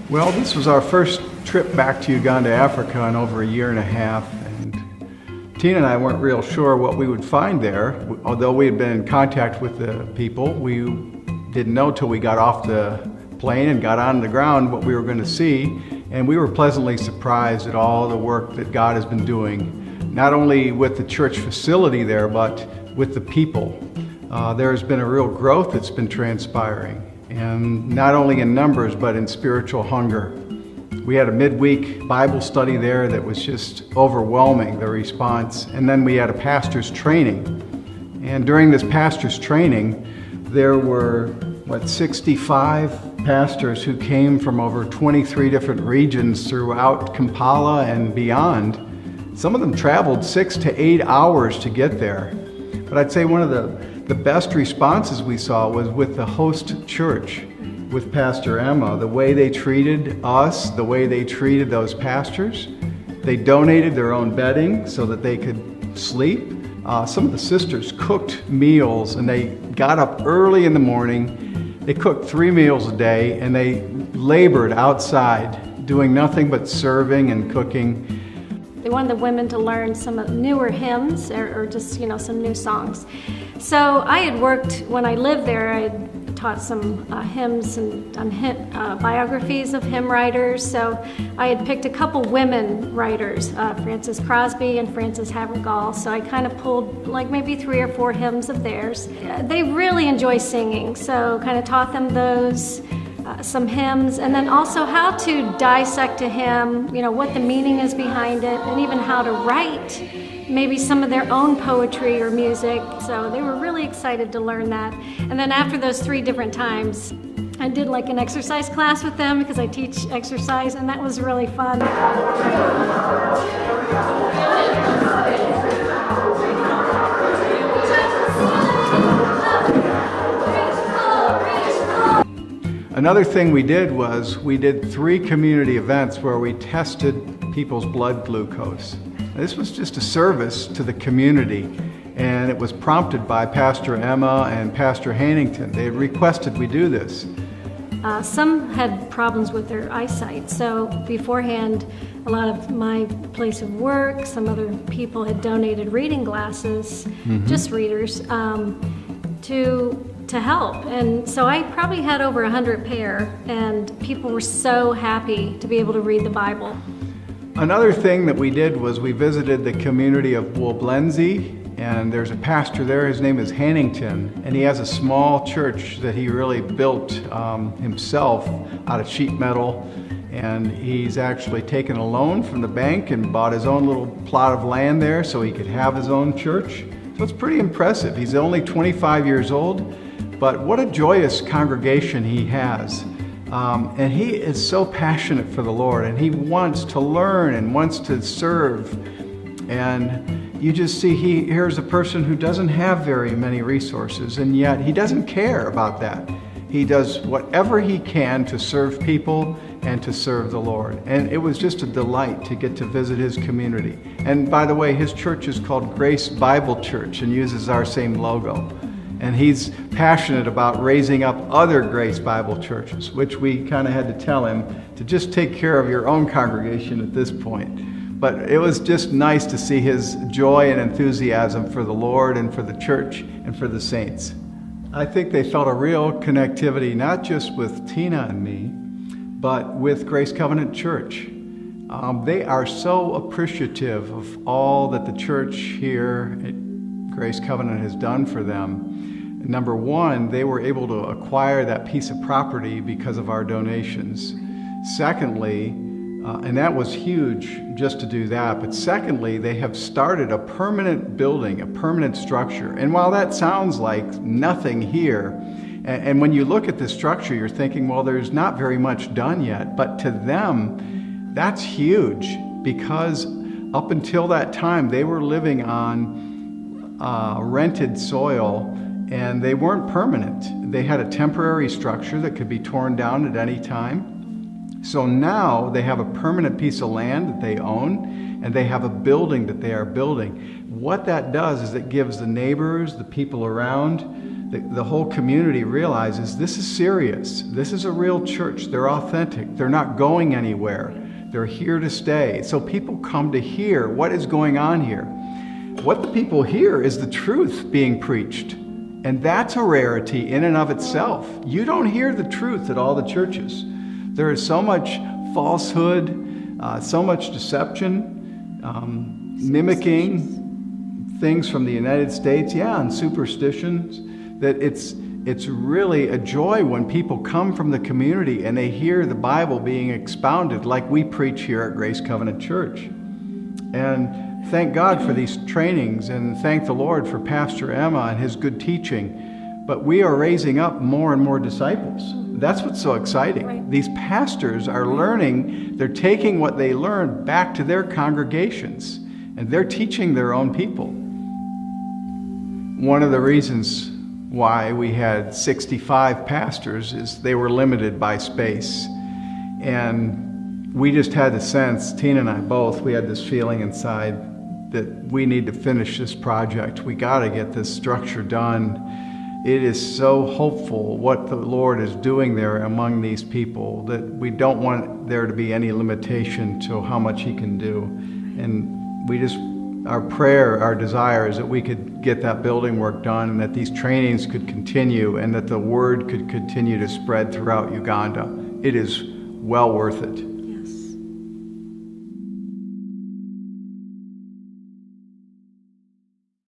Well, this was our first trip back to Uganda, Africa in over a year and a half, and Tina and I weren't real sure what we would find there. Although we had been in contact with the people, we didn't know till we got off the plane and got on the ground what we were going to see, and we were pleasantly surprised at all the work that God has been doing, not only with the church facility there, but with the people. There has been a real growth that's been transpiring, and not only in numbers, but in spiritual hunger. We had a midweek Bible study there that was just overwhelming, the response. And then we had a pastor's training. And during this pastor's training, there were, 65 pastors who came from over 23 different regions throughout Kampala and beyond. Some of them traveled 6 to 8 hours to get there. But I'd say one of the best responses we saw was with the host church, with Pastor Emma. The way they treated us, the way they treated those pastors. They donated their own bedding so that they could sleep. Some of the sisters cooked meals, and they got up early in the morning. They cooked 3 meals a day, and they labored outside, doing nothing but serving and cooking. They wanted the women to learn some newer hymns or just, some new songs. So I had worked, when I lived there, I had taught some hymns and done biographies of hymn writers. So I had picked a couple women writers, Frances Crosby and Frances Havergal. So I kind of pulled maybe 3 or 4 hymns of theirs. They really enjoy singing, so kind of taught them those. Some hymns, and then also how to dissect a hymn, what the meaning is behind it, and even how to write maybe some of their own poetry or music. So they were really excited to learn that. And then after those 3 different times, I did an exercise class with them because I teach exercise, and that was really fun. Another thing we did was we did 3 community events where we tested people's blood glucose. This was just a service to the community, and it was prompted by Pastor Emma and Pastor Hannington. They had requested we do this. Some had problems with their eyesight, so beforehand, a lot of my place of work, some other people had donated reading glasses, just readers, to help. And so I probably had over 100 pair, and people were so happy to be able to read the Bible. Another thing that we did was we visited the community of Woblenzi, and there's a pastor there. His name is Hannington, and he has a small church that he really built himself out of sheet metal. And he's actually taken a loan from the bank and bought his own little plot of land there so he could have his own church. So it's pretty impressive. He's only 25 years old, but what a joyous congregation he has. And he is so passionate for the Lord, and he wants to learn and wants to serve. And you just see here's a person who doesn't have very many resources, and yet he doesn't care about that. He does whatever he can to serve people and to serve the Lord. And it was just a delight to get to visit his community. And by the way, his church is called Grace Bible Church and uses our same logo. And he's passionate about raising up other Grace Bible churches, which we kind of had to tell him to just take care of your own congregation at this point. But it was just nice to see his joy and enthusiasm for the Lord and for the church and for the saints. I think they felt a real connectivity, not just with Tina and me, but with Grace Covenant Church. They are so appreciative of all that the church here at Grace Covenant has done for them. Number one, they were able to acquire that piece of property because of our donations. Secondly, and that was huge just to do that, but secondly, they have started a permanent building, a permanent structure. And while that sounds like nothing here, and when you look at the structure, you're thinking, well, there's not very much done yet. But to them, that's huge, because up until that time, they were living on rented soil, and they weren't permanent. They had a temporary structure that could be torn down at any time. So now they have a permanent piece of land that they own, and they have a building that they are building. What that does is it gives the neighbors, the people around, the whole community realizes this is serious. This is a real church. They're authentic. They're not going anywhere. They're here to stay. So people come to hear what is going on here. What the people hear is the truth being preached. And that's a rarity in and of itself. You don't hear the truth at all the churches. There is so much falsehood, so much deception, mimicking things from the United States, and superstitions, that it's really a joy when people come from the community and they hear the Bible being expounded like we preach here at Grace Covenant Church. And thank God for these trainings, and thank the Lord for Pastor Emma and his good teaching. But we are raising up more and more disciples. That's what's so exciting. Right. These pastors are learning, they're taking what they learned back to their congregations, and they're teaching their own people. One of the reasons why we had 65 pastors is they were limited by space. And we just had the sense, Tina and I both, we had this feeling inside that we need to finish this project. We got to get this structure done. It is so hopeful what the Lord is doing there among these people that we don't want there to be any limitation to how much He can do. And we just, our prayer, our desire is that we could get that building work done, and that these trainings could continue, and that the word could continue to spread throughout Uganda. It is well worth it.